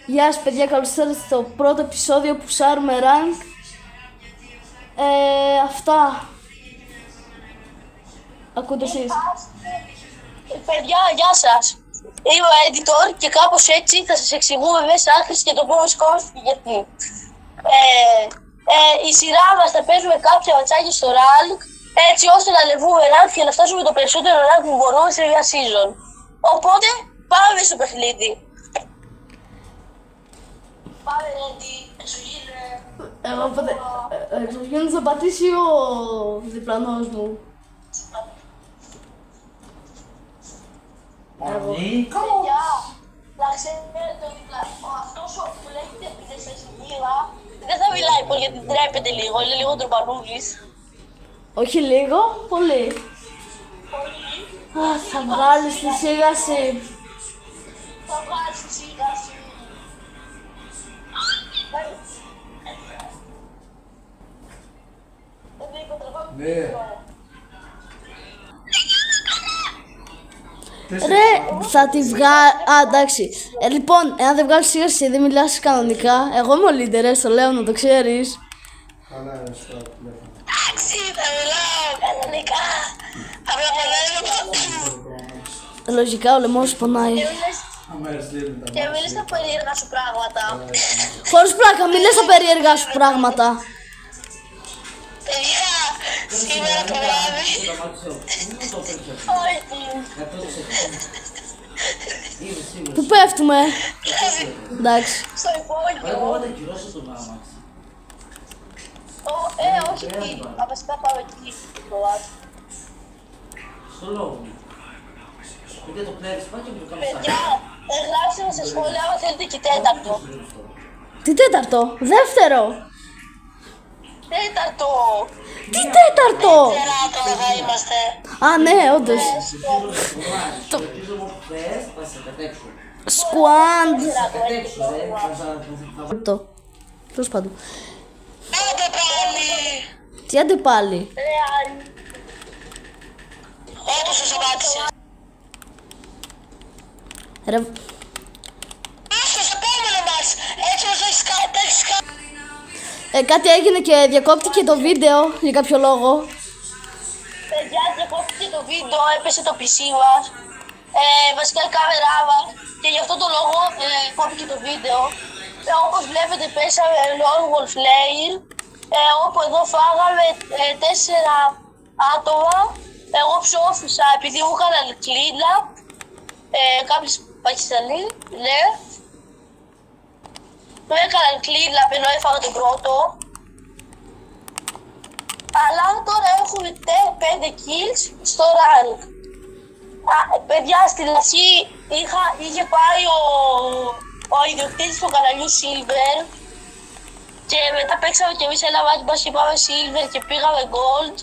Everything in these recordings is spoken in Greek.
Γεια σας παιδιά, καλώς ήρθατε στο πρώτο επεισόδιο που ψάρουμε rank. Αυτά. Ακούτε εσείς. Παιδιά, γεια σας. Είμαι ο editor και κάπως έτσι θα σας εξηγούμε μέσα άκρης και το πρώτο σκόρπι γιατί. Η σειρά μας θα παίζουμε κάποια ματσάκια στο rank έτσι ώστε να ανεβούμε rank και να φτάσουμε το περισσότερο rank που μπορούμε σε μια season. Οπότε πάμε στο παιχνίδι. Πάμε ready, Εξωγήινος θα πατήσει ο διπλανός μου. Παιδιά, να ξέρετε ότι αυτός που λέγεται επιδεσμευτήρα δεν θα μιλάει πολύ γιατί ντρέπεται λίγο, είναι λίγο ντροπανούλης. Όχι λίγο, πολύ. Θα βγάλεις τη σίγαση. Θα βγάλεις τη σίγαση. Ναι. Ρε, θα τη βγάλει. Εντάξει. Λοιπόν, εάν δεν βγάλεις σίγαση, δεν μιλάς κανονικά. Εγώ είμαι ο leader, το λέω να το ξέρεις. Καλά, σου το λέω. Εντάξει, θα μιλάω κανονικά. Απλά πονάει. Λογικά ο λαιμός σου πονάει. Άμα έρθει τα Και μιλείς τα περίεργα σου πράγματα. Χωρίς πλάκα, μη λες τα περίεργα σου πράγματα. Παιδιά, σήμερα το βράδυ. Όχι. Πού πέφτουμε. Εντάξει. Στο υπόγειο. Όχι εκεί. Βασικά πάμε εκεί. Στο λόγο. Γιατί το κλέβεις, πάει και μου το κάνεις Παιδιά, γράψτε μας στα σχόλια άμα θέλετε και τέταρτο. Τι τέταρτο, δεύτερο. Τέταρτο. Τι τέταρτο. Τεράτο θα είμαστε. Α, ναι, όντως. Ελπίζω μου χθες θα σε κατέξω. Σκουάντ. Κατέξω, θα Το. Τέλος πάντων. Άντε πάλι. Τι άντε πάλι. Ρεάλ. Όντως σου σταμάτησε. Ρε, Άστο στο επόμενο μας. Έτσι όπως έχεις κάνει. κάτι έγινε και διακόπτηκε το βίντεο για κάποιο λόγο. Παιδιά, διακόπτηκε το βίντεο, έπεσε το PC μας. Βασικά η κάμερά μας. Και γι' αυτό το λόγο κόπηκε το βίντεο. Όπως βλέπετε πέσαμε Lone Wolf Lair. Όπου εδώ φάγαμε 4 άτομα. Εγώ ψόφισα επειδή μου έκαναν κλίνα. Κάποιοι Πακιστανοί, ναι. Μου έκαναν κλίνα ενώ έφαγα τον πρώτο. Αλλά τώρα έχουμε 5 kills στο rank. Παιδιά, στην αρχή είχε πάει ο ιδιοκτήτης του καναλιού Silver και μετά παίξαμε κι εμείς ένα μάτι μας και πάμε Silver και πήγαμε Gold.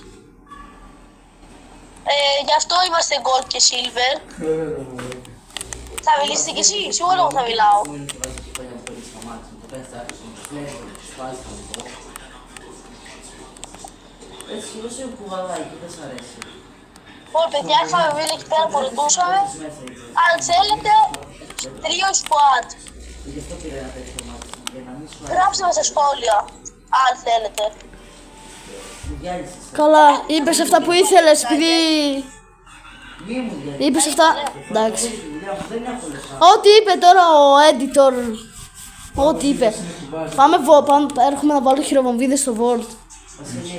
Γι' αυτό είμαστε Gold και Silver. Θα μιλήσετε κι εσύ, σίγουρα εγώ θα μιλάω. Έτσι, όσο κουβαλάει και δεν σ' αρέσει. Λοιπόν, παιδιά, είχαμε μείνει εκεί πέρα που ρωτούσαμε. Αν θέλετε, 3 squad. Γι' αυτό πήρα ένα τέτοιο μάτι, για να μην σου αρέσει. Γράψτε μας στα σχόλια, αν θέλετε. Μου διάλυσες. Καλά, είπες αυτά που ήθελες επειδή... Μη μου διάλυσες. Είπες αυτά... Εντάξει. Τη δουλειά μου, δεν έχω λεφτά. Ό,τι είπε τώρα ο editor. Ό,τι είπε. Πάμε, έρχομαι να βάλω χειροβομβίδες στο Volt. Βασιλή,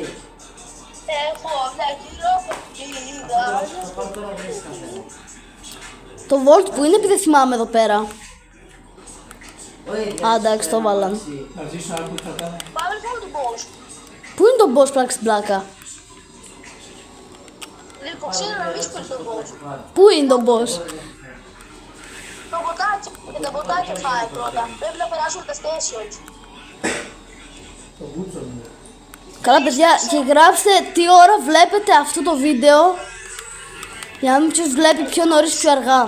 Έχω μια χειροβομβίδα. θα πάω τώρα να βρεις καφέ. Το Volt που είναι επειδή θυμάμαι εδώ πέρα. Όχι, Α, εντάξει, το βάλαν. Να ζήσω άλλο που θα κάνω. Πάμε να τον boss. Πού είναι το boss πλάκα στην πλάκα. Λοιπόν, ξέρω να μην σπουδάζει τον boss. Πού είναι το boss. Το ποτάκι και τα ποτάκια φάει πρώτα. Πρέπει να περάσουμε τα stations. Το μπούτσο μου. Καλά παιδιά, και γράψτε τι ώρα βλέπετε αυτό το βίντεο για να μην ποιος βλέπει πιο νωρίς πιο αργά.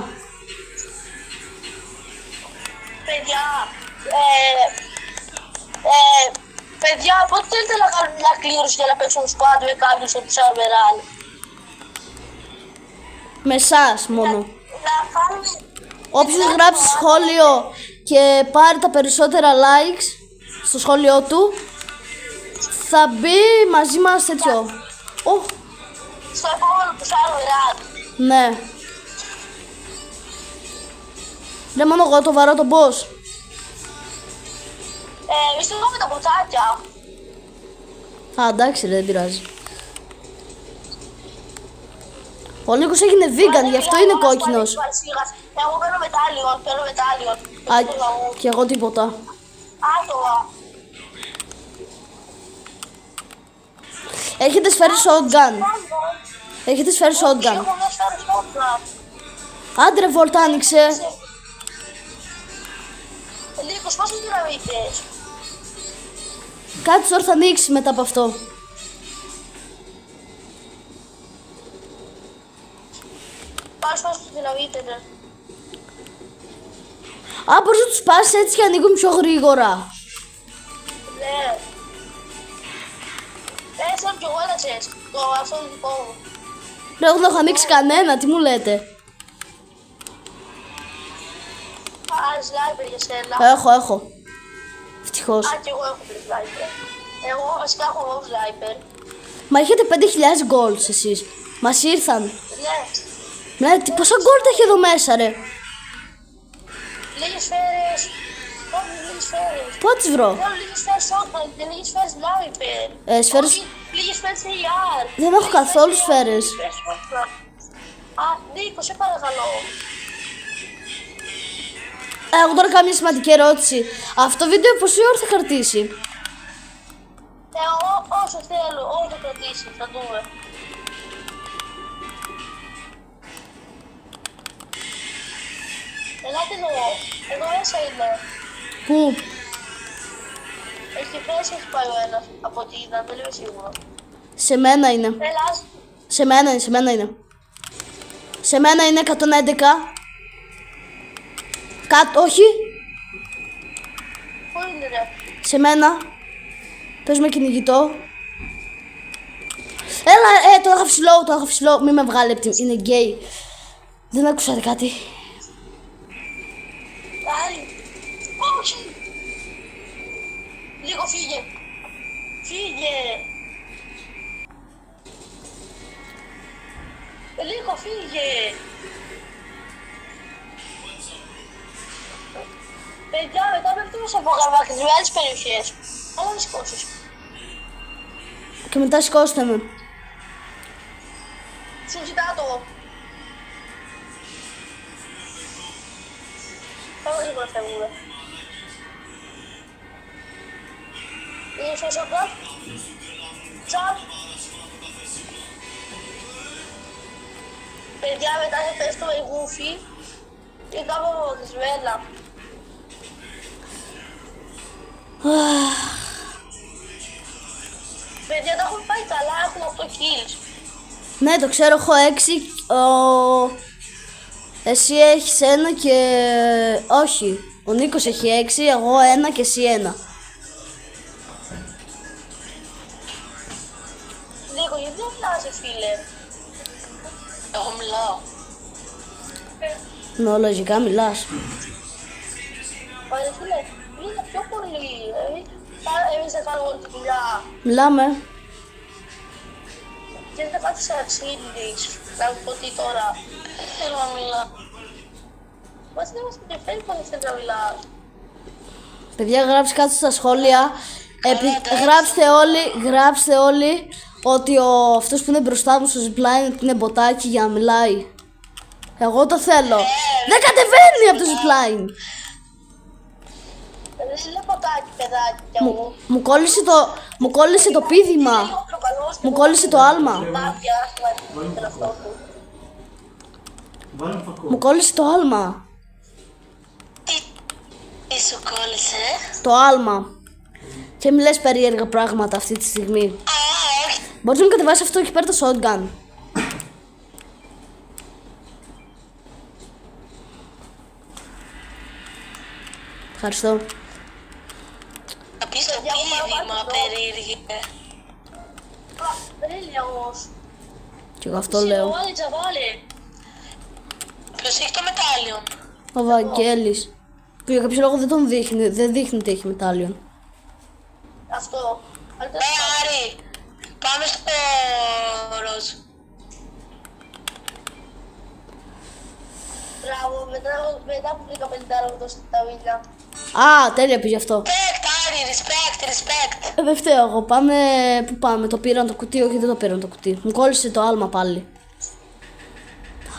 Παιδιά, πότε θέλετε να κάνουμε μια κλήρωση για να παίξουμε squad με κάποιους στο ψάρμεραν. Με εσάς μόνο. Να κάνουμε Όποιος γράψει σχόλιο και πάρει τα περισσότερα likes στο σχόλιο του, θα μπει μαζί μας τέτοιο. Στο επόμενο που θα ραντ. Ναι. Ναι, μόνο εγώ το βαρώ τον boss. Εμείς το με τα ποτάκια. Α, εντάξει ρε, δεν πειράζει. Ο Νίκος έγινε vegan, γι' αυτό είναι κόκκινος. Εγώ παίρνω μετάλλιο. Α, και εγώ τίποτα. Άτομα. Έχετε σφαίρει shotgun. Έχετε σφαίρει shotgun. Έχω μια σφαίρα shotgun. Άντρε, Βολτ άνοιξε. Λίκος, πόσες δυναμίτες? Κάτι τώρα θα ανοίξει μετά από αυτό. Πας πόσες δυναμίτες. Α, μπορείς να τους πάσεις έτσι και ανοίγουν πιο γρήγορα. Ναι. Θέλω κι εγώ ένα τσες. Αυτό είναι δικό μου. Ρε, εγώ δεν έχω ανοίξει κανένα, τι μου λέτε. Α, σλάιπερ για σένα. Έχω. Ευτυχώς. Α, κι εγώ έχω σλάιπερ. Εγώ βασικά έχω εγώ σλάιπερ. Μα έχετε 5.000 goals εσείς. Μας ήρθαν. Ναι. Ναι, πόσα gold έχει εδώ μέσα ρε. Λίγες σφαίρες. Όχι, λίγες σφαίρες. Πού θα τις βρω. Θέλω λίγες σφαίρες shotgun και λίγες σφαίρες σλάιπερ. Σφαίρες. Όχι, λίγες σφαίρες AR. Δεν έχω καθόλου σφαίρες. Α, Νίκο, σε παρακαλώ. Εγώ τώρα κάνω μια σημαντική ερώτηση. Αυτό το βίντεο πόση ώρα θα κρατήσει. Όσο θέλω, όσο θα κρατήσει, θα δούμε. Ελάτε εδώ μέσα είναι. Πού. Εκεί μέσα έχει πάει ο ένας, από ό,τι είδα, δεν είμαι σίγουρο. Σε μένα είναι. Ελάς, Σε μένα είναι. Σε μένα είναι 111. Κάτω, όχι. πού είναι ρε. Σε μένα. Πες με κυνηγητό. Έλα, το είχα ψηλό. Μη με βγάλει από την... Είναι γκέι. Δεν άκουσατε κάτι. Άρη, όχι. Λίγο φύγε. Λίγο φύγε. Παιδιά, μετά πέφτουμε σε απογραμματισμένες περιοχές. Αλλά με σηκώσεις. Και μετά σηκώστε με. Σου ζητάω το. Πάμε γρήγορα φεύγουμε. Είναι στο σοκάτ. Τσαπ. Παιδιά, μετά θα πέφτουμε η γούφη. Και κάπου απογραμματισμένα. Παιδιά, τα έχουμε πάει καλά, έχουμε 8 kills. Ναι, το ξέρω, έχω 6. Εσύ έχεις 1 και... Όχι, ο Νίκος έχει 6, εγώ 1 και εσύ 1. Νίκο, γιατί δεν μιλάς, φίλε. Εγώ μιλάω. Ναι, λογικά μιλάς. Πάρε φίλε, είναι πιο πολύ. Εμείς θα κάνουμε όλη τη δουλειά. Μιλάμε. Και δεν θα κάθεις να ξύνεις. Να μου πω τι τώρα. Δεν θέλω να μιλάω. Μας δεν μας ενδιαφέρει που δεν θέλει να μιλάς. Παιδιά, γράψτε κάτω στα σχόλια. Γράψτε όλοι ότι αυτός που είναι μπροστά μου στο zipline είναι μποτάκι για να μιλάει. Εγώ το θέλω. Δεν κατεβαίνει από το zipline. Δεν είναι ποτάκι, παιδάκι μου. Μου κόλλησε το πήδημα. Μου κόλλησε το άλμα. Μάπια, αυτό του. Βάλε φακό. Μου κόλλησε το άλμα. Τι σου κόλλησε? Το άλμα. Και μη λες περίεργα πράγματα αυτή τη στιγμή. Μπορείς να μου κατεβάσεις αυτό εκεί πέρα το shotgun. Ευχαριστώ. Θα πεις το πήδημα περίεργη. Δεν είναι όμως. Και εγώ αυτό λέω. Βάλε τζαβάλε. Ποιος έχει το μετάλλιο? Ο Βαγγέλης. Που για κάποιο λόγο δεν τον δείχνει, δεν δείχνει ότι έχει μετάλλιον. Αυτό. Άρη, πάμε στο ροζ. Μπράβο, μετά που βρήκα 50 μου δώσει τα βίλια. Α, τέλεια πήγε αυτό. Respect, Άρη, respect. Δεν φταίω εγώ. Πάμε. Πού πάμε, το πήραν το κουτί, όχι δεν το πήραν το κουτί. Μου κόλλησε το άλμα πάλι.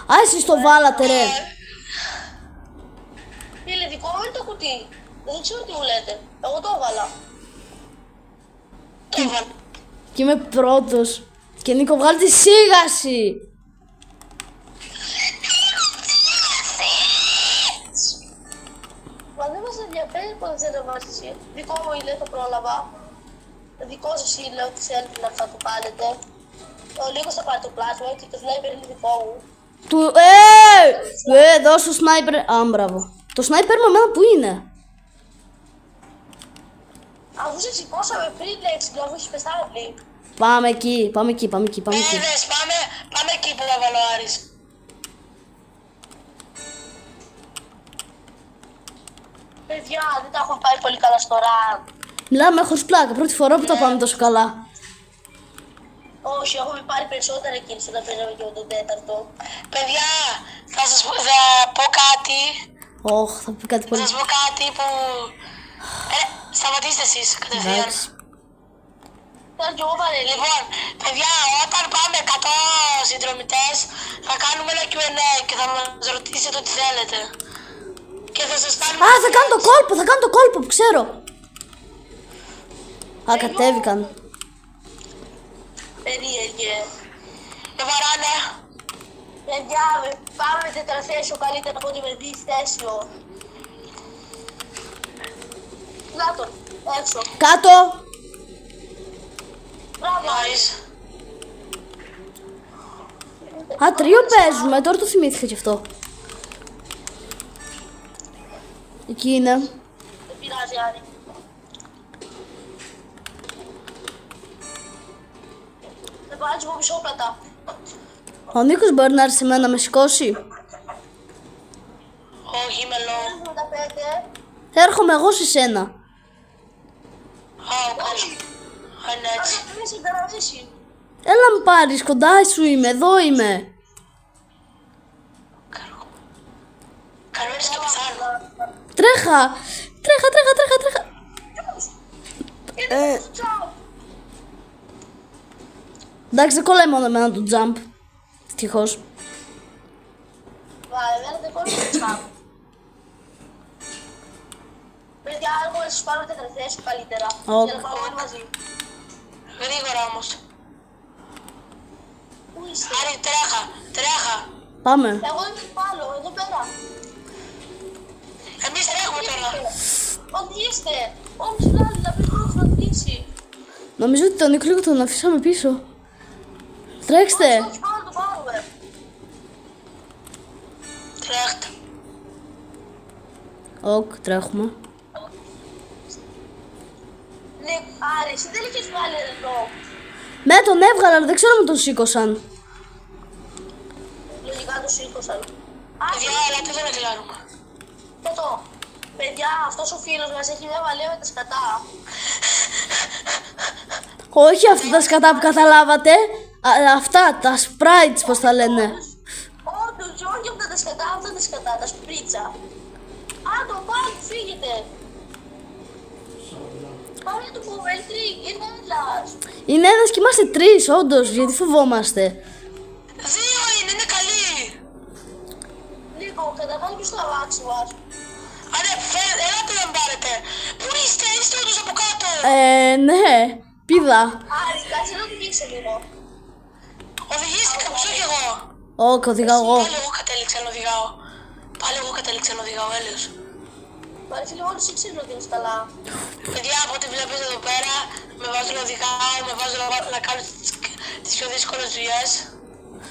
Α, εσείς το βάλατε ρε. Φίλε, δικό μου είναι το κουτί. Δεν ξέρω τι μου λέτε. Εγώ το έβαλα. Το έβαλα. Και είμαι πρώτος. Και Νίκο, βγάλει τη σίγαση. Μα δεν μας ενδιαφέρει που δεν ξέρετε μας εσύ. Δικό μου είναι, το πρόλαβα. Δικό σας είναι, ό,τι θέλετε να θα το πάρετε. Ο Νίκος θα πάρει το πλάσμα και το σνάιπερ είναι δικό μου. Του. Δώσ' το σνάιπερ. Α, μπράβο. Το σνάιπερ με εμένα που είναι. Αφού σε σηκώσαμε πριν, λέξη, να μου έχεις πεθάνει. Πάμε εκεί, πάμε εκεί, πάμε εκεί, πάμε εκεί. Έδες, πάμε εκεί που έβαλε ο Άρης. Παιδιά, δεν τα έχουμε πάει πολύ καλά στο ραν. Μιλάμε χωρίς πλάκα, πρώτη φορά που τα πάμε τόσο καλά. Όχι, έχουμε πάρει περισσότερα κίνηση όταν παίζαμε και με τον τέταρτο. Παιδιά, θα πω κάτι. Ωχ, θα πει κάτι Θα πολύ. σας πω κάτι που... σταματήστε εσείς κατευθείαν. Εντάξει. Τώρα κι εγώ πάρε λίγο. Λοιπόν, παιδιά, όταν πάμε 100 συνδρομητές, θα κάνουμε ένα Q&A και θα μας ρωτήσετε ό,τι θέλετε. Και θα σας κάνουμε... Α, θα κάνω το κόλπο που ξέρω. Α, κατέβηκαν. Περίεργε. Με βαράνε. Παιδιά, πάμε τετραθέσιο καλύτερα από ότι με διστέσιο. Να τον, έξω. Κάτω. Μπράβο. Nice. Α, τρίο παίζουμε, τώρα το θυμήθηκα κι αυτό. Εκεί είναι. Δεν πειράζει, Άρη. Δεν πάρεις από πισόπλατα. Ο Νίκος μπορεί να έρθει σε μένα να με σηκώσει. Όχι, είμαι low. 75. Έρχομαι εγώ σε σένα. Α, όχι. Αν έτσι. Θα με συγκαραβήσει. Έλα με πάρεις, κοντά σου είμαι, εδώ είμαι. Καρμένεις και πεθάνω. Τρέχα. Τρέχα. Εντάξει, δεν κολλάει μόνο εμένα το jump. Ευτυχώς. Εμένα δεν κόλλησε το τσάπ. Παιδιά, εγώ να σας πάρω τετραθέσιο καλύτερα. Οκ. Για να πάμε όλοι μαζί. Γρήγορα όμως. Πού είστε? Άρη, τρέχα. Πάμε. Εγώ είμαι πάνω, εδώ πέρα. Εμείς τρέχουμε τώρα. Ό,τι είστε. Όμως λάδι, να μην μπορώ να ντύσει. Νομίζω ότι τον Νίκο λίγο τον αφήσαμε πίσω. Τρέξτε. Όχι, πάμε να το πάρουμε. Τρέχτε. Οκ, τρέχουμε. Ναι, Άρη, εσύ δεν είχες βγάλει εδώ. Ναι, τον έβγαλα, αλλά δεν ξέρω αν τον σήκωσαν. Λογικά το σήκωσαν. Παιδιά, ελάτε εδώ να κλάρουμε. Το. Παιδιά, αυτός ο φίλος μας έχει μια βαλία με τα σκατά. Όχι αυτά τα σκατά που καταλάβατε. Αυτά, τα sprites πώς τα λένε. Όντως, όχι αυτά τα σκατά, αυτά τα σκατά, τα σπρίτσα. Α, το πάμε, φύγετε. Πάμε να το πούμε, είναι ένας. Είναι ένας και είμαστε τρεις, όντως, γιατί φοβόμαστε. 2 είναι καλή. Λίγο, καταβάλει στο αμάξι μας. Άντε, ελάτε να με πάρετε. Πού είστε όντως από κάτω. Ναι, πήδα. Άρη, κάτσε να οδηγήσει λίγο. Οδηγήθηκα, μισό κι εγώ. Οκ, οδηγάω εγώ. Πάλι εγώ κατέληξα να οδηγάω, έλεος. Πάρε φίλε, όλοι εσύ ξέρουν ότι είναι καλά. Παιδιά, από ό,τι βλέπετε εδώ πέρα, με βάζουν να οδηγάω, με βάζουν να κάνω τις πιο δύσκολες δουλειές.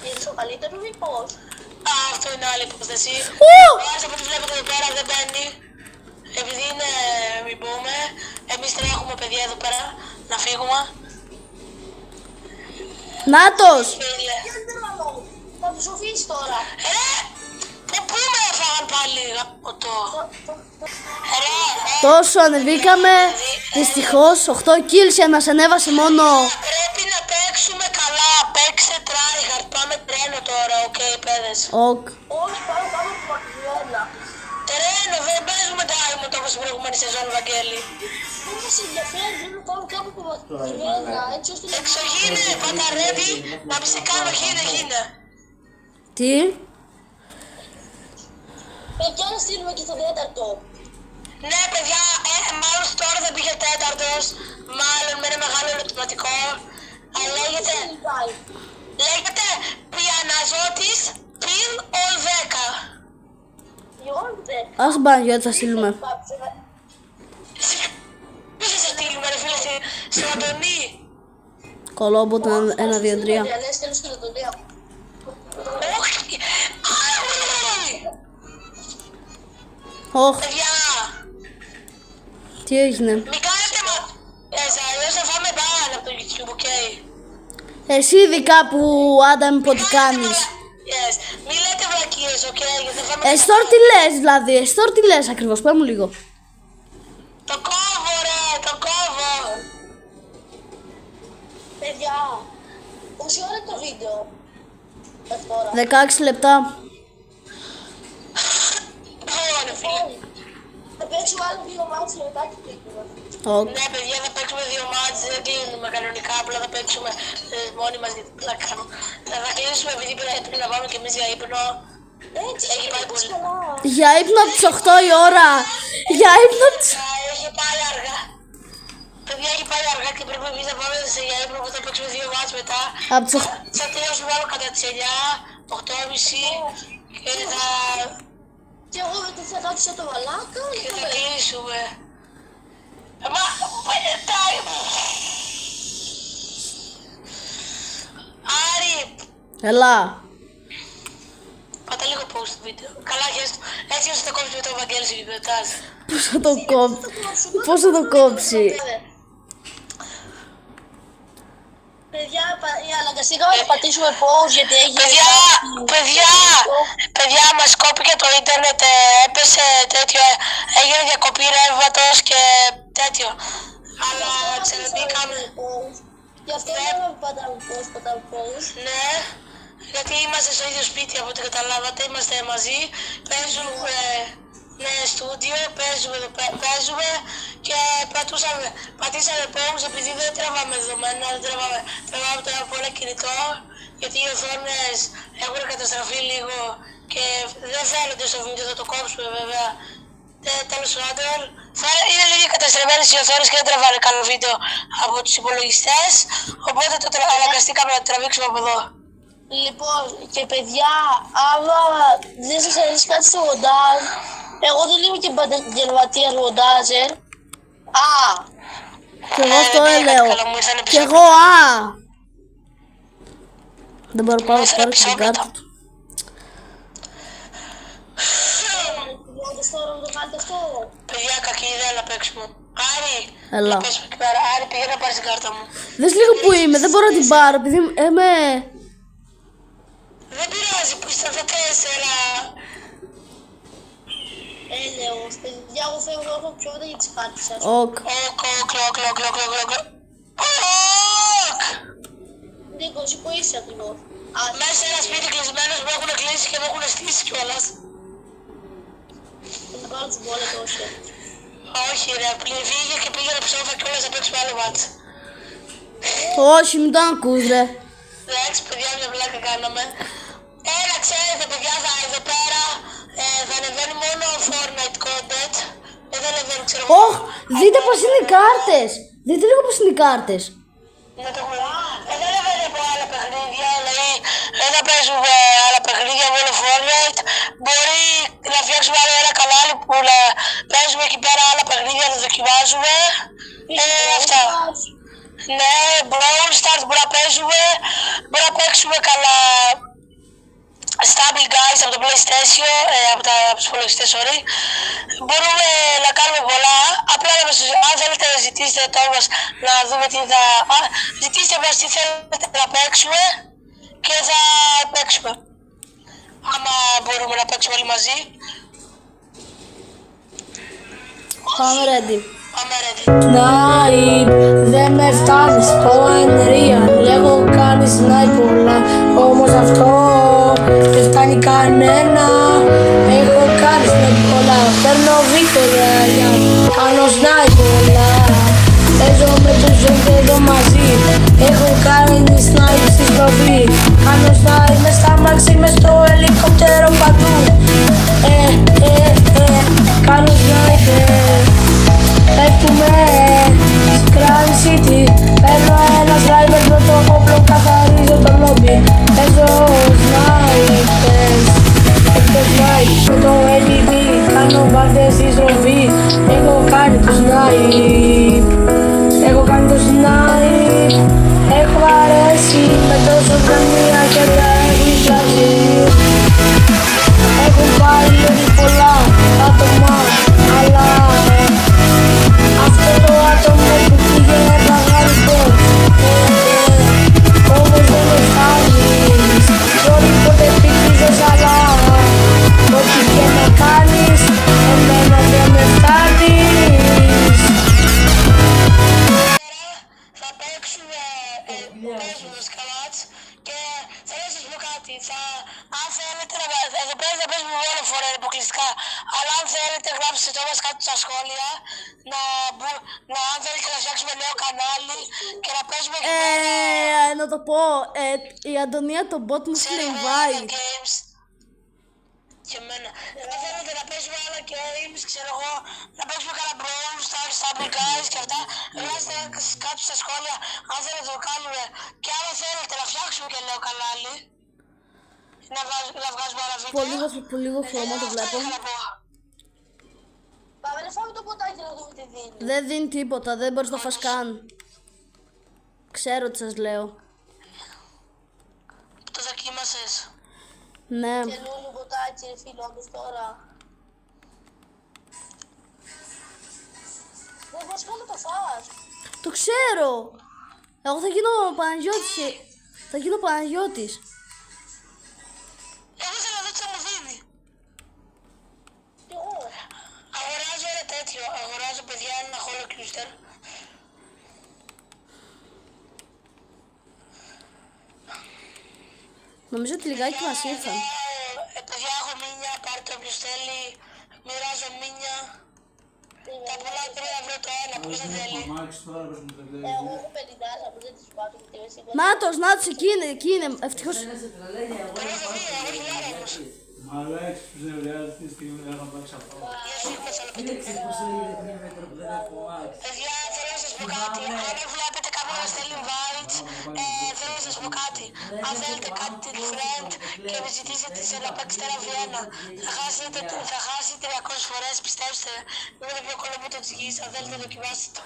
Είναι ο καλύτερος μήπως. Α, αυτό είναι άλλη υπόθεση. Από ό,τι βλέπετε εδώ πέρα δεν μπαίνει. Επειδή είναι, μην πούμε, εμείς τρέχουμε παιδιά εδώ πέρα, να φύγουμε. Νάτος! Φίλε. Θα τους οφείσει τώρα. Πού με έφαγαν πάλι το... Τόσο ανεβήκαμε. Δυστυχώς 8 kills για να σε ανέβασε μόνο. Πρέπει να παίξουμε καλά. Παίξτε tryhard. Πάμε τρένο τώρα, οκ, παιδες. Οκ. Όχι, πάμε από μακριά. Τρένο, δεν παίζουμε diamond όπως την προηγούμενη σεζόν, Βαγγέλη. Δεν μας ενδιαφέρει, πρέπει να πάμε κάπου από μακριά, έτσι ώστε να... Εξωγήνε, πάντα ready, να μη σε κάνω γίνε. Τι? Παιδιά, να στείλουμε και στο τέταρτο. Ναι, παιδιά, μάλλον τώρα δεν πήγε τέταρτος, μάλλον με ένα μεγάλο ερωτηματικό. Αλλά λέγεται Πιαναζώτης πιν all 10. Γιώργτε. Ας Παναγιώτη θα στείλουμε. Ποιος θα σε στείλουμε ρε φίλε, στην Αντωνή. Κολόμποτ 1, 2, 3. Λες τέλος στην Αντωνία. Όχι, Όχ, παιδιά, τι έγινε? μην κάνετε αλλιώς θα φάμε μπαν από το YouTube, οκ. Εσύ ειδικά που άντα με τι κάνεις. Yes. Μη λέτε βλακίες, οκ, γιατί θα φάμε... Εσύ τώρα τι λες δηλαδή, εσύ τώρα τι λες ακριβώς, πες μου λίγο. Το κόβω ρε, το κόβω. Παιδιά, πόση ώρα είναι το βίντεο? Τώρα. 16 λεπτά. Ωραία φίλε. Θα παίξουμε άλλο 2 μάτσες μετά και κλείνουμε. Οκ. Ναι παιδιά, θα παίξουμε 2 μάτς, δεν κλείνουμε κανονικά, απλά θα παίξουμε μόνοι μας γιατί θα κάνουμε. Θα κλείσουμε επειδή πρέπει να πάμε κι εμείς για ύπνο. Έτσι, Έχει πάει πολύ. καλά. Για ύπνο από τις 8 η ώρα. Για ύπνο από τις... Έχει πάει αργά. Παιδιά, έχει πάει αργά και πρέπει εμείς να πάμε για ύπνο που θα παίξουμε 2 μάτς μετά. Από τις 8... Θα τελειώσουμε άλλο κατά τις 9, 8.30 και θα... Και εγώ δεν θα κάτσω το βαλάκα. Και θα κλείσουμε. Μα, πέτάει! Άρη! Ελά. Πάτα λίγο post το βίντεο. Καλά, χέστο. Έτσι ώστε θα κόψει με το Βαγγέλη στο βιβλιοτάζ. Πώς θα το κόψει. Πώς θα το κόψει. Παιδιά, αναγκαστήκαμε να πατήσουμε pause γιατί έγινε... Παιδιά, μας κόπηκε το ίντερνετ, έπεσε τέτοιο, έγινε διακοπή ρεύματος και τέτοιο. Αλλά ξαναμπήκαμε. Γι' αυτό δεν πατάμε pause. Ναι, γιατί είμαστε στο ίδιο σπίτι από ό,τι καταλάβατε, είμαστε μαζί, παίζουμε στούντιο, παίζουμε και πατήσαμε pause επειδή δεν τραβάμε δεδομένα, τραβάμε τώρα από ένα κινητό, γιατί οι οθόνες έχουν καταστραφεί λίγο και δεν φαίνονται στο βίντεο, θα το κόψουμε βέβαια. Τέλος πάντων, είναι λίγο καταστρεμμένες οι οθόνες και δεν τραβάνε καλό βίντεο από τους υπολογιστές, οπότε το αναγκαστήκαμε να το τραβήξουμε από εδώ. Λοιπόν, και παιδιά, άμα δεν σας αρέσει κάτι στο μοντάζ, εγώ δεν είμαι και επαγγελματίας μοντάζερ. Κι εγώ αυτό λέω. Κι εγώ δεν μπορώ να πάρω και την κάρτα του. Τώρα μου το κάνετε αυτό. Παιδιά, κακή ιδέα να παίξουμε. Άρη, Έλα. Άρη, πήγαινε να πάρεις την κάρτα μου. Δες λίγο που είμαι, δεν μπορώ να την πάρω επειδή είμαι... Δεν πειράζει που είστε τα 4. Έλεος, παιδιά, εγώ φεύγω από πιο μετά για τις κάρτες σας. Οκ. Νίκο, εσύ που είσαι ακριβώς. Μέσα σε ένα σπίτι κλεισμένος που έχουν κλείσει και με έχουν στήσει κιόλας. Θα πάρω τις μπόλες όχι. Όχι ρε, φύγε και πήγαινε ψόφα κιόλας να παίξουμε άλλο μάτς. Όχι, μην το ακούς ρε. Εντάξει παιδιά, μια βλάκα κάναμε. Έλα ξέρετε παιδιά, εδώ πέρα θα ανεβαίνει μόνο Fortnite content. Δεν ανεβαίνει ξέρω. Ωχ, δείτε πως είναι οι κάρτες. Δείτε λίγο πως είναι οι κάρτες. Δεν το έχουμε δει. Δεν ανεβαίνει από άλλα παιχνίδια, δηλαδή δεν θα παίζουμε άλλα παιχνίδια μόνο Fortnite. Μπορεί να φτιάξουμε άλλο ένα κανάλι που να παίζουμε εκεί πέρα άλλα παιχνίδια, να δοκιμάζουμε. Αυτά. Ναι, Brawl Stars μπορεί να παίζουμε, μπορεί να παίξουμε καλά Stable Guys από το PlayStation, από τους υπολογιστές, sorry. Μπορούμε να κάνουμε πολλά, απλά αν θέλετε να ζητήσετε το μας να δούμε τι θα... Ζητήστε μας τι θέλετε να παίξουμε και θα παίξουμε. Άμα μπορούμε να παίξουμε όλοι μαζί. Πάμε ready. Πάμε ready. Snipe, δεν με φτάνεις το Unreal. Λέγω κάνεις snipe πολλά, όμως αυτό δεν φτάνει κανένα. Έχω κάνει snipe πολλά, παίρνω βίντεο για κάνω snipe πολλά. Παίζω με τους εδώ μαζί, έχω κάνει snipe στη στροφή. Κάνω snipe μες στα μάξι, μες στο ελικόπτερο παντού. Κάνω snipe. Πέφτουμε Scrum City. Παίρνω ένα sniper, πρώτο όπλο, καθαρίζω το lobby. Παίζω snipers. Έχω snipe με το LED. Κάνω βάρδιες στη στροφή. Έχω κάνει το snipe. Έχω κάνει το snipe. Έχω αρέσει με τόσο καμία χέρια έχει φτάσει. Έχω πάρει όλοι πολλά άτομα, αλλά αυτό το άτομο που πήγαινε τραγάρικο, όμως δεν με φτάνεις. Sorry ποτέ πήξες, αλλά ό,τι και να κάνεις, εμένα δεν με φτάνεις. Θα παίξουμε σκαλάτς και θέλω να σας πω κάτι. Αν θέλετε εδώ πέρα θα παίζουμε μόνο φορά αποκλειστικά, αλλά αν θέλετε γράψτε το μας κάτω στα σχόλια αν θέλετε να φτιάξουμε νέο κανάλι και να παίζουμε εκεί πέρα Να το πω, η Αντωνία το bot μου σε στριμβάει. άλλα games. Και εμένα. Αν θέλετε να παίζουμε άλλα games, ξέρω εγώ, να παίξουμε κανένα Brawl Stars, Stumble Guys και αυτά, γράψτε κάτω στα σχόλια αν θέλετε να το κάνουμε, και αν θέλετε να φτιάξουμε και νέο κανάλι, να βγάζουμε άλλα βίντεο. Πολύ λίγο χρώμα το βλέπω. Πάμε να φάμε το ποτάκι να δούμε τι δίνει. Δεν δίνει τίποτα, δεν μπορείς να φας καν. Ξέρω τι σας λέω. Το δοκίμασες? Ναι. Καινούριο ποτάκι ρε φίλο, όπως τώρα. Δεν μπορείς καν να το φας. Το ξέρω. Εγώ θα γίνω Παναγιώτης. Θα γίνω Παναγιώτης. Εγώ θέλω να δω τι θα μου δίνει. Κι εγώ. Αγοράζω ένα τέτοιο, αγοράζω παιδιά ένα Holo Cluster. Νομίζω ότι λιγάκι μας ήρθαν. Παιδιά έχω μίνια, πάρτε όποιος θέλει, μοιράζω μίνια. Τα πολλά 3 ευρώ το ένα, ποιος δεν θέλει. Εγώ έχω 50, που δεν τις πάτω γιατί είμαι σίγουρα. Νάτος, εκεί είναι, ευτυχώς. Εγώ έχω 2, εγώ χιλιάρα όμως. Αλέξ, που σε βρειάζει τη στιγμή να πάει ξαφνά. Παιδιά, θέλω να σας πω κάτι. Αν βλέπετε κάποιον να στέλνει invites, θέλω να σας πω κάτι. Αν θέλετε κάτι friend και με ζητήσετε σε να παίξετε ένα Βιέννα, θα χάσετε 300 φορές, πιστέψτε. Είναι το πιο κολό το της γης, αν θέλετε δοκιμάστε το.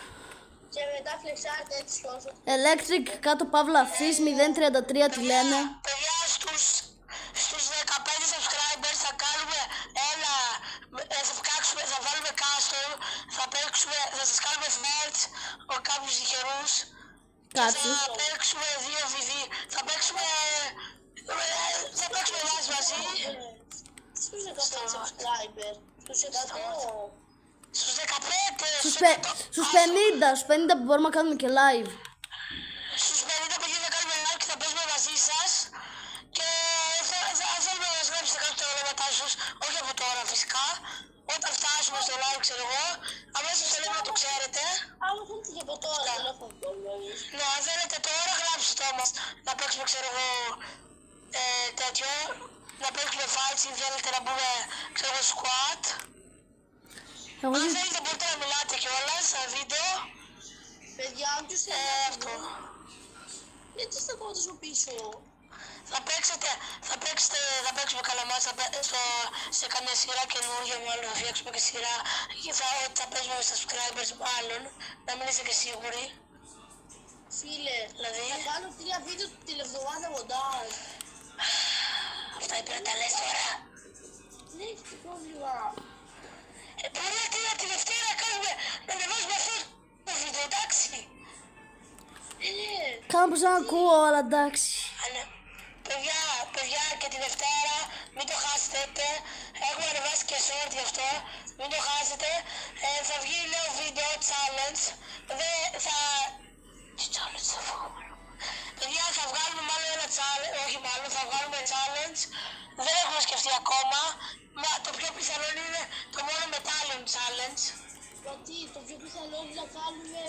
Και μετά φλεξάρετε έτσι όσο. Electric κάτω παύλα Fizz 033 τη λένε. Παιδιά, στους 15 subscribers θα κάνουμε ένα, θα βάλουμε custom, θα σας κάνουμε smarts ο κάποιους τυχερούς. Κάτσε. Θα παίξουμε 2v2, θα παίξουμε εμάς μαζί. Στους 15 subscriber. Στους 100. Στους 15, Στους 50 που μπορούμε να κάνουμε και live. στους 50 παιδιά θα κάνουμε live και θα παίζουμε μαζί σας. Και αν θέλουμε να μας γράψετε κάτω τα ονόματά σας, όχι από τώρα φυσικά, όταν φτάσουμε στο live ξέρω εγώ, αμέσως το λέμε να το ξέρετε. Άμα θέλετε και από τώρα, δεν έχουμε πρόβλημα εμείς. Ναι, αν θέλετε τώρα γράψτε το όμως, να παίξουμε ξέρω εγώ τέτοιο, να παίξουμε fights ή θέλετε να μπούμε ξέρω εγώ squat. Αν θέλετε μπορείτε να μιλάτε κιόλας στα βίντεο. Παιδιά, όποιος Αυτό. γιατί στα κόμματα σου πίσω. Θα παίξουμε καλά μάτς, σε καμιά σειρά καινούργια μάλλον θα φτιάξουμε και σειρά και θα παίζουμε με subscribers μάλλον, να μην είστε και σίγουροι. Φίλε, Δηλαδή, θα κάνω 3 βίντεο την εβδομάδα μοντάζ. αυτά πρέπει να τα λες τώρα. Δεν έχει τι πρόβλημα. Πρέπει τη Δευτέρα κάνουμε να ανεβάζουμε αυτό το βίντεο, εντάξει. Κάνω πως να ακούω, αλλά εντάξει. Παιδιά και τη Δευτέρα μην το χάσετε, έχουμε ανεβάσει και short γι' αυτό, μην το χάσετε. Θα βγει νέο βίντεο challenge. Θα... Τι challenge θα βγάλουμε? Παιδιά, θα βγάλουμε μάλλον ένα challenge, όχι μάλλον, θα βγάλουμε challenge. Δεν έχουμε σκεφτεί ακόμα. Μα το πιο πιθανό είναι το μόνο μετάλλιον challenge. Γιατί το πιο πιθανό είναι να κάνουμε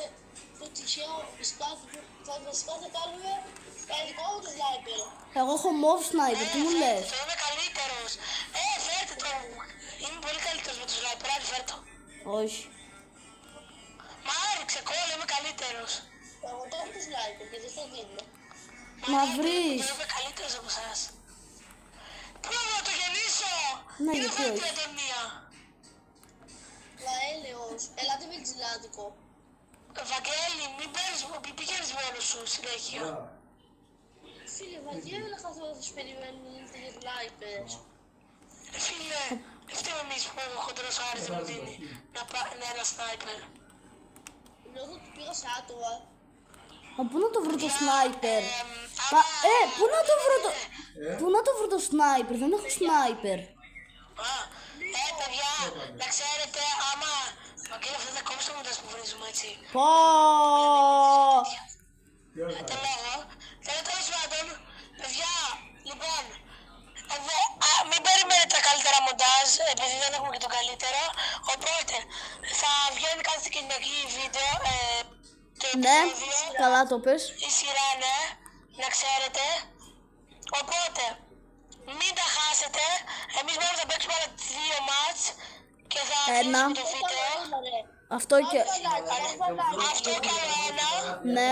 το τυχαίο, βασικά θα κάνουμε δικό μου το sniper. Εγώ έχω move sniper, τι μου λες? Θα είμαι καλύτερος. Φέρτε το. Είμαι πολύ καλύτερος με το sniper, άντε φέρτε το. Όχι. Μα άριξε κόλλο, είμαι καλύτερος. Εγώ το έχω το sniper και δεν το δίνω. Να βρεις. Είμαι καλύτερος από εσάς. Πού να το γεννήσω? Ναι, Είναι γιατί φέρει όχι. την ατονία. Μα έλεος, ελάτε με τζιλάτικο. Βαγγέλη, μην πηγαίνεις μόνος σου συνέχεια. Φίλε, βαριέμαι καθόλου τους περιμένουν για sniper. Φίλε, δεν φταίμε εμείς που ο χοντρός Άρης δεν μου δίνει να ένα σνάιπερ. Εγώ του πήγα σε άτομα. Μα πού να το βρω το sniper? Μα, πού να το βρω το... Πού να το βρω το sniper? Δεν έχω sniper. Παιδιά, να ξέρετε, άμα... Βαγγέλη, αυτά τα κόψτε μου τα που βρίζουμε, έτσι. Πω. Το λόγο. Τέλος πάντων, παιδιά, λοιπόν, μην περιμένετε τα καλύτερα μοντάζ, επειδή δεν έχουμε και το καλύτερο. Οπότε, θα βγαίνει κάθε Κυριακή βίντεο, το Ναι, επεισόδιο, καλά το πες. η σειρά, ναι, να ξέρετε. Οπότε, μην τα χάσετε. Εμείς μόνο θα παίξουμε άλλα 2 μάτς και θα Ένα. αφήσουμε το βίντεο. Αυτό και... Αυτό και άλλο ένα. Ναι.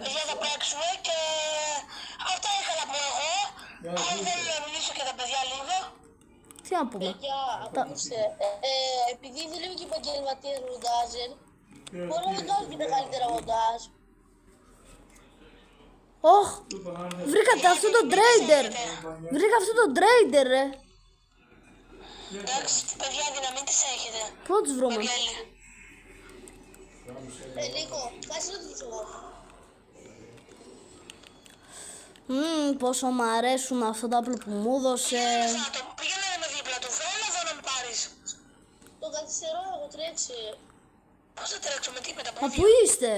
Εδώ θα παίξουμε και αυτά είχα να πω εγώ. Αν θέλω να μιλήσω και τα παιδιά λίγο. Τι να πούμε. Παιδιά, ακούστε, επειδή δεν είμαι και επαγγελματίας μοντάζερ, μπορώ να κάνω και τα καλύτερα μοντάζ. Ωχ, βρήκατε αυτό το trader. Βρήκα αυτό το trader, ρε. Εντάξει, παιδιά, δυναμίτες έχετε. Πού να τους βρούμε? Βαγγέλη. Νίκο, κάτσε να τους δω. Πόσο μ' αρέσουν αυτά τα όπλα που μου έδωσε. Πήγαινε με δίπλα του, φέρε εδώ να με πάρεις. Το καθυστερώ, έχω τρέξει. Πώς θα τρέξω με τι, με τα Μα πού πόδια. είστε?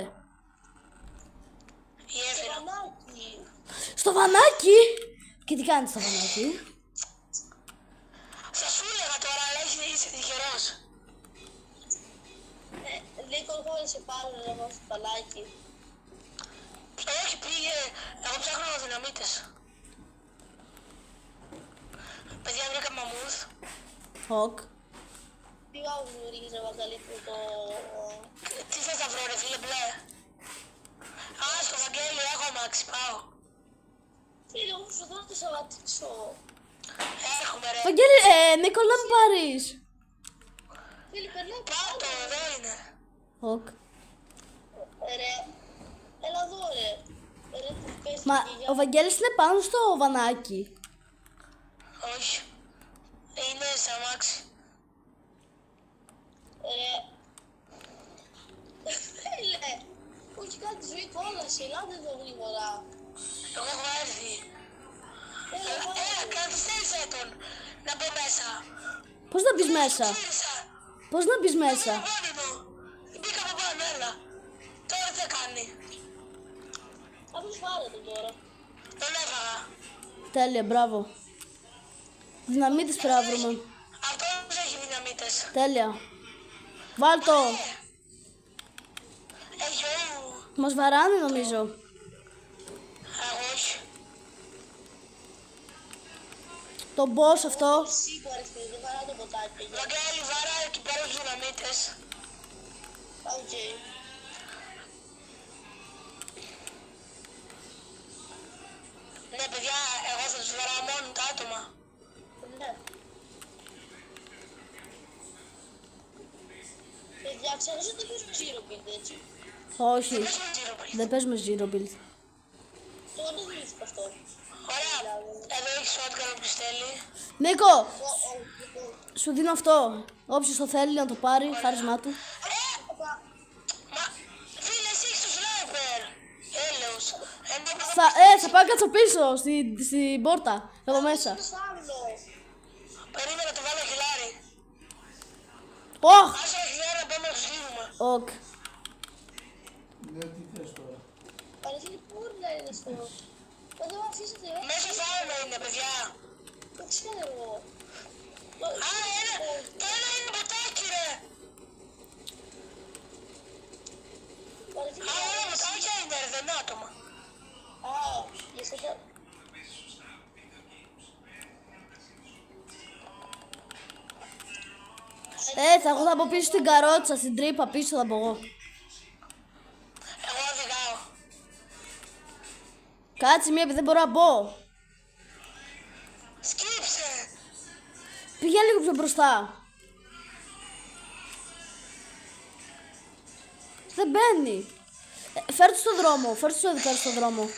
Η Εύηρα. Πανάκι. Στο βανάκι. Και τι κάνεις στο βανάκι? Θα σου έλεγα τώρα, αλλά είσαι τυχερός. Νίκο, εγώ να σε πάρω να πάω στο παλάκι. Όχι, πήγε. Εγώ ψάχνω δυναμίτες. Παιδιά, βρήκα μαμούθ. Οκ. Πήγα να γνωρίζεις να μεγαλύτερο το... Τι θες να βρω, ρε φίλε, μπλε. Α, στο Βαγγέλη έχω αμάξι, πάω. Φίλε, εγώ σου δω να το σταματήσω. Έχουμε ρε. Βαγγέλη, Νίκο, να με πάρεις. Φίλε, περνάει Πάω το, εδώ είναι. Οκ. Ρε, έλα εδώ ρε. Ρε, τι πες Μα για... ο Βαγγέλης είναι πάνω στο βανάκι. Όχι. Είναι σε αμάξι. Φίλε, όχι κάτι ζωή κόλαση, ελάτε εδώ γρήγορα. Εγώ έχω έρθει. Έλα, Καθυστέρησε τον. Να μπω μέσα. Πώς να μπεις μέσα? Γύρισα. Πώς να μπεις μέσα? Μόνη μου. Μπήκα από πάνω, έλα. Τώρα τι θα κάνει. θα τους πάρετε τώρα. Τον έφαγα. Τέλεια, μπράβο. Δυναμίτες πρέπει να βρούμε. Αυτός έχει δυναμίτες. Τέλεια. Βάλ' το. Έχει όλου. Μας βαράνε νομίζω. Εγώ όχι. Το boss αυτό. Σίγουρα ρε φίλε, δεν παρά το ποτάκι, παιδιά. Βαγγέλη, βάρα εκεί πέρα τους δυναμίτες. Οκ. Ναι, παιδιά, εγώ θα τους βαράω μόνο τα άτομα. Ναι. Παιδιά, ξέρεις ότι παίζουν Zero Build, έτσι. Όχι. Πες με τζίρο, παιδί. Δεν παίζουμε zero build. Τώρα δεν βρίσκω αυτό. Ωραία. Εδώ έχει shotgun όποιος θέλει. Νίκο, Λοιπόν, σου δίνω αυτό. Όποιος το θέλει να το πάρει, χάρισμά του. Μα, φίλε, εσύ έχεις το sniper. Έλεος. Θα πάω κάτσω πίσω, στην πόρτα. Εδώ μέσα. το άλλο. Περίμενα να το βάλω χιλάρι. Ωχ! Άσε όχι δεν να πάμε να τους λύνουμε. Οκ. Ναι, τι θες τώρα. Παρακαλώ, πού να είναι αυτό. Όταν με αφήσετε, Μέσα φάουλο είναι, παιδιά. δεν ξέρω εγώ. Α, το ένα είναι ποτάκι, ρε. Α, όλα ποτάκια είναι, ρε, δεν είναι άτομα. Α, για σε αυτό. Θα έχω από πίσω στην καρότσα, στην τρύπα πίσω θα πω εγώ. Εγώ οδηγάω. Κάτσε μία επειδή δεν μπορώ να μπω. Σκύψε. Πήγαινε λίγο πιο μπροστά. Δεν μπαίνει. Φέρ' του στον δρόμο, φέρ' του στο δικό στον δρόμο.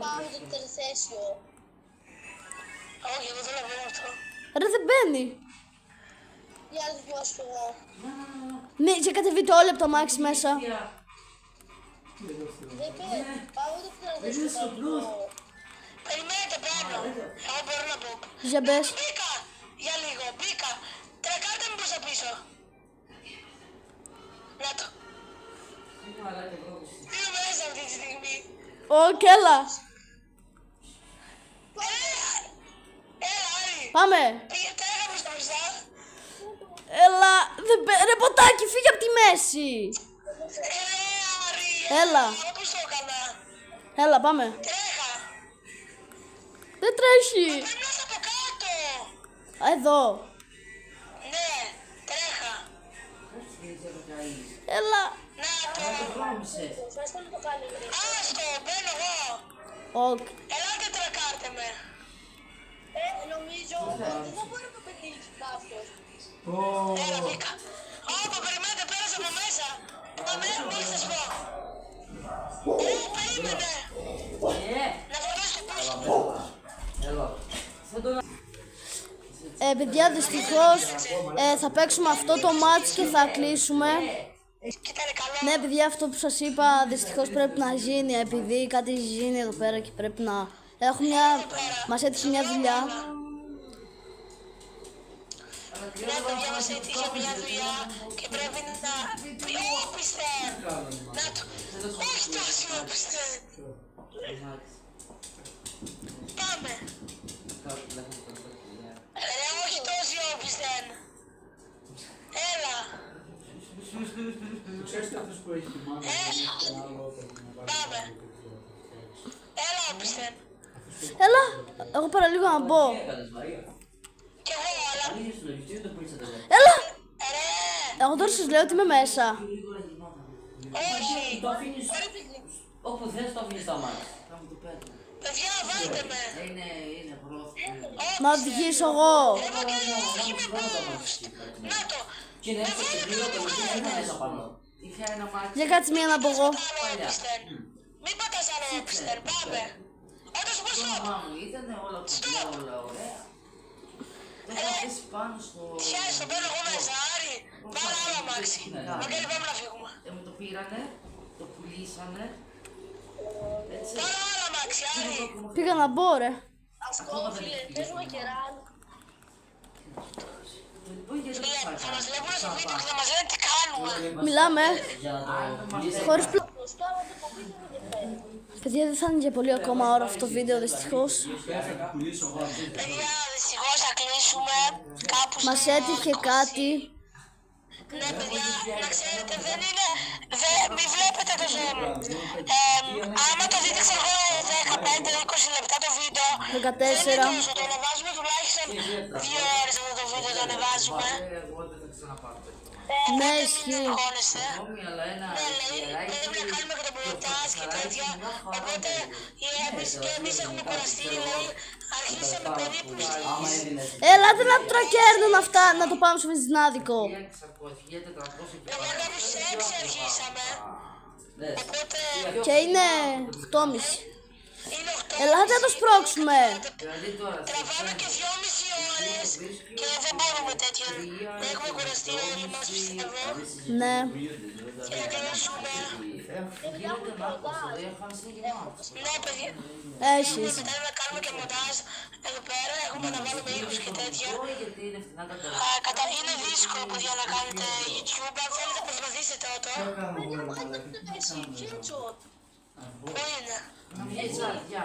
Πάμε το τερθέσιο. Όχι, εγώ θέλω να βγω αυτό. Ρε δεν μπαίνει. Για να δώσω εγώ. Ναι, και κατεβείτε όλοι από το αμάξι μέσα. Δεν πέρα. Πάμε το τερθέσιο. Περιμένετε πάνω. Εγώ μπορώ να πω. Για μπες. Μπήκα. Για λίγο, μπήκα. Τρακάρτε με προς τα πίσω. Να το. Είμαι μέσα αυτή τη στιγμή. Οκ, έλα. Έλα, Άρη. Πάμε. Πήγε τρέχα προς τα μπροστά. Έλα. Ρε ποτάκι, φύγε από τη μέση. Άρη. Έλα. Όπως το έκανα. Έλα, πάμε. Τρέχα. Δεν τρέχει. Πρέπει να είσαι από κάτω. Εδώ. Ναι, τρέχα. Έλα. Να το. Σας να το κάνει γρήγορα. Άστο, μπαίνω εγώ. Οκ. Ελάτε τρακάρτε με. Νομίζω ότι δεν μπορεί να πετύχει κάποιος. Έλα, μπήκα. Ωπα, περιμένετε, πέρασε από μέσα. Πάμε, μόλις σας πω. Περίμενε. Να φορέσω το πίσω. Παιδιά, δυστυχώς θα παίξουμε αυτό το μάτς και θα κλείσουμε. Κοίτανε καλό. Ναι, παιδιά, αυτό που σας είπα δυστυχώς πρέπει να γίνει, επειδή κάτι γίνει εδώ πέρα και πρέπει να... Μας έτυχε μια δουλειά. Ναι, παιδιά, μας έτυχε μια δουλειά και πρέπει να... Όπιστε! Να το... Όχι τόσο όπιστε! Πάμε! Ρε, όχι τόσο όπιστε! Έλα! Ξέρεις αυτός που έχει τη μάνα, ένα άλλο Πάμε! Έλα, όπιστε! Έλα, εγώ παραλίγο να μπω. Κι εγώ, αλλά... Έλα, Ρε! εγώ τώρα σας λέω ότι είμαι μέσα. Όχι! Το αφήνεις όπου θες, το αφήνεις στα μάτια. Παιδιά, βάλτε με! Είναι πρόθυμο. Να οδηγήσω εγώ. Εγώ και όχι με boost! Να το! Και είναι έτσι και πλήρω το λογικό είναι μέσα πάνω. Είχε ένα μάτι. Για κάτσε μία να μπω εγώ. Άλλο όπιστερ! Μην πατάς άλλο όπιστερ, πάμε! Όντως πώς το... Μου ήταν όλα κοντά, όλα ωραία. Δεν θα αφήσει πάνω στο... Χαίρεσαι, μπαίνω εγώ μέσα, Άρη! Πάρε άλλο αμάξι! Μακάρι πάμε να φύγουμε! Μου το πήρανε, το πουλήσανε. Έτσι. Πάρε άλλο αμάξι, Άρη! Πήγα να μπω, ρε. Αυτό, φίλε, παίζουμε και ραν. Φίλε, θα μας βλέπουν στο βίντεο και θα μας λένε τι κάνουμε! Μιλάμε. Για να το λύσει. Χωρίς πλ... Προσκάβω το κοπί μου δεν ενδιαφέρει. Παιδιά, δεν θα είναι για πολύ ακόμα ώρα αυτό το βίντεο, δυστυχώς. Παιδιά, δυστυχώς θα κλείσουμε κάπου Μας στο έτυχε 20. κάτι. Ναι, παιδιά, να ξέρετε, δεν είναι. Μην βλέπετε το zoom. Άμα το δείτε, ξέρω εγώ, 15-20 λεπτά το βίντεο. 14. Δεν είναι τόσο. Το ανεβάζουμε τουλάχιστον 2 ώρες αυτό το βίντεο. Το ανεβάζουμε. Εγώ δεν θα ξαναπάρω τέτοιο. Ναι, Μην ισχύει. αγχώνεστε. Συγγνώμη, αλλά ένα Ναι, λέει, ιεράκι πρέπει να κάνουμε και το μοντάζ και τέτοια. Οπότε και εμείς έχουμε κουραστεί, λέει, αρχίσαμε περίπου άμα στις... έδινες Ελάτε να τρακέρνουν αυτά, να το πάμε στο βυζνάδικο. 1.600, 1.400 και Παιδιά, κάπου στις 6 αρχίσαμε. δες. Οπότε Και είναι 8.30. είναι 8. Ελάτε να το σπρώξουμε. Δηλαδή τώρα, Τραβάμε και 2,5 ώρες και δεν μπορούμε τέτοιο. Δεν έχουμε κουραστεί όλοι μας, πιστεύω. Ναι. Και να τελειώσουμε. Γίνεται μάκος, εδώ είχαμε συνεχίσει. Ναι, παιδιά. Έχεις. Μετά να κάνουμε και μοντάζ εδώ πέρα. Έχουμε να βάλουμε ήχους και τέτοια. Γιατί είναι φτηνά τα τελευταία. Είναι δύσκολο, παιδιά, να κάνετε YouTube. Αν θέλετε, προσπαθήστε το. Πού είναι? Να βγεις άδεια.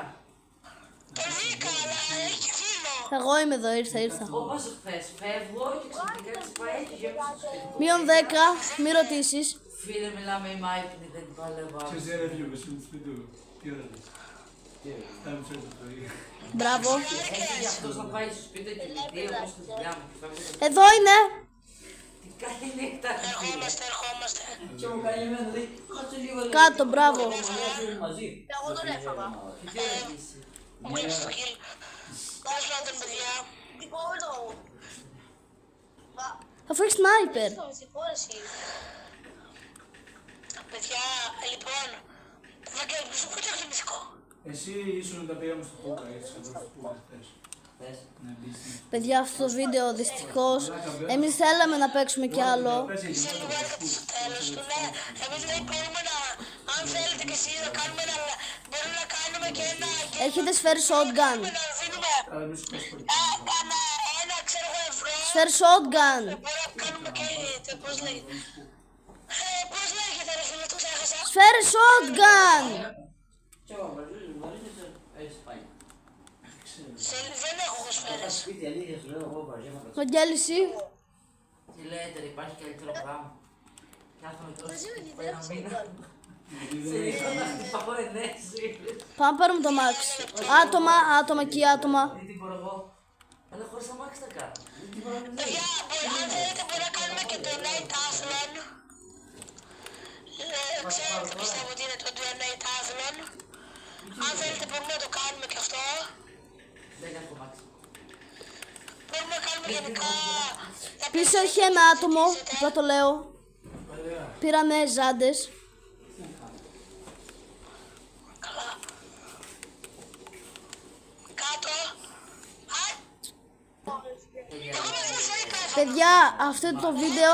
Το βρήκα, αλλά έχει και φίλο. Εγώ είμαι εδώ, ήρθα. Όπως χθες, φεύγω και ξαφνικά της πάει και γέμισε στο σπίτι. Μείον 10, μη ρωτήσεις. Φίλε, μιλάμε η Μάικνη, δεν την παλεύω. Ξέρεις, δεν έφυγε στο σπίτι του. Τι ώρα είναι. Άμεσα το πρωί. Μπράβο. Έφυγε αυτός να πάει στο σπίτι και τη δύο, εγώ στη δουλειά μου. Και φεύγω. Εδώ είναι. Τι καλή νύχτα. Ερχόμαστε. Και μου κάνει εμένα, λέει, κάτσε λίγο. λέει, Κάτω, μπράβο. μαζί. Εγώ τον έφαγα. Και τι ώρα είσαι. Μου κλείψε το kill. Τέλος πάντων, παιδιά. Τι κόλλο. Θα φέρει σνάιπερ. Με συγχώρεση. Παιδιά, λοιπόν. Βαγγέλη, μου σου πω το μυστικό. Εσύ ήσουν όταν πήγαμε στο Πούκα, έτσι, εδώ στο Πούκα χθες. Θες. Ναι, μπεις. Παιδιά, αυτό το βίντεο δυστυχώς εμείς θέλαμε να παίξουμε κι άλλο. Πες εκεί, Σε λίγο έρχεται στο τέλος του, ναι. Εμείς δεν μπορούμε να, αν θέλετε κι εσείς να κάνουμε ένα, μπορούμε να κάνουμε και ένα, Έχετε σφαίρει shotgun. να δίνουμε αλλά μη σου πας πολύ. ένα, ξέρω εγώ, ευρώ. Σφαίρει shotgun. Μπορούμε να κάνουμε και, πώς λέγεται. Πώς λέγεται ρε φίλε, το ξέχασα. Σφαίρει shotgun. Και εγώ, βαρύνεσαι, έτσι πάει. Δεν έχω εγώ σφαίρες. Σπίτι αλήθεια σου λέω, εγώ βαριέμαι. Βαγγέλη, εσύ. Τι λέτε, ρε, υπάρχει καλύτερο πράγμα. Κάθομαι τώρα πάει ένα μήνα. Σε ρίχνω να χτυπάω ενέσεις. Πάμε πάρουμε το Max. Άτομα εκεί, άτομα. Δεν την μπορώ εγώ. Αλλά χωρίς αμάξι τα κάνω. Παιδιά, αν θέλετε μπορούμε να κάνουμε και το Night Athlon. Ξέρετε, πιστεύω ότι είναι το Night Athlon. Αν θέλετε μπορούμε να το κάνουμε και αυτό. Δεν έχω αμάξι. Μπορούμε να κάνουμε γενικά... Πίσω έχει ένα άτομο, απλά το λέω. Πήρανε ζάντες. Καλά. Κάτω. Εγώ με δεν θα είπα. Παιδιά, αυτό το βίντεο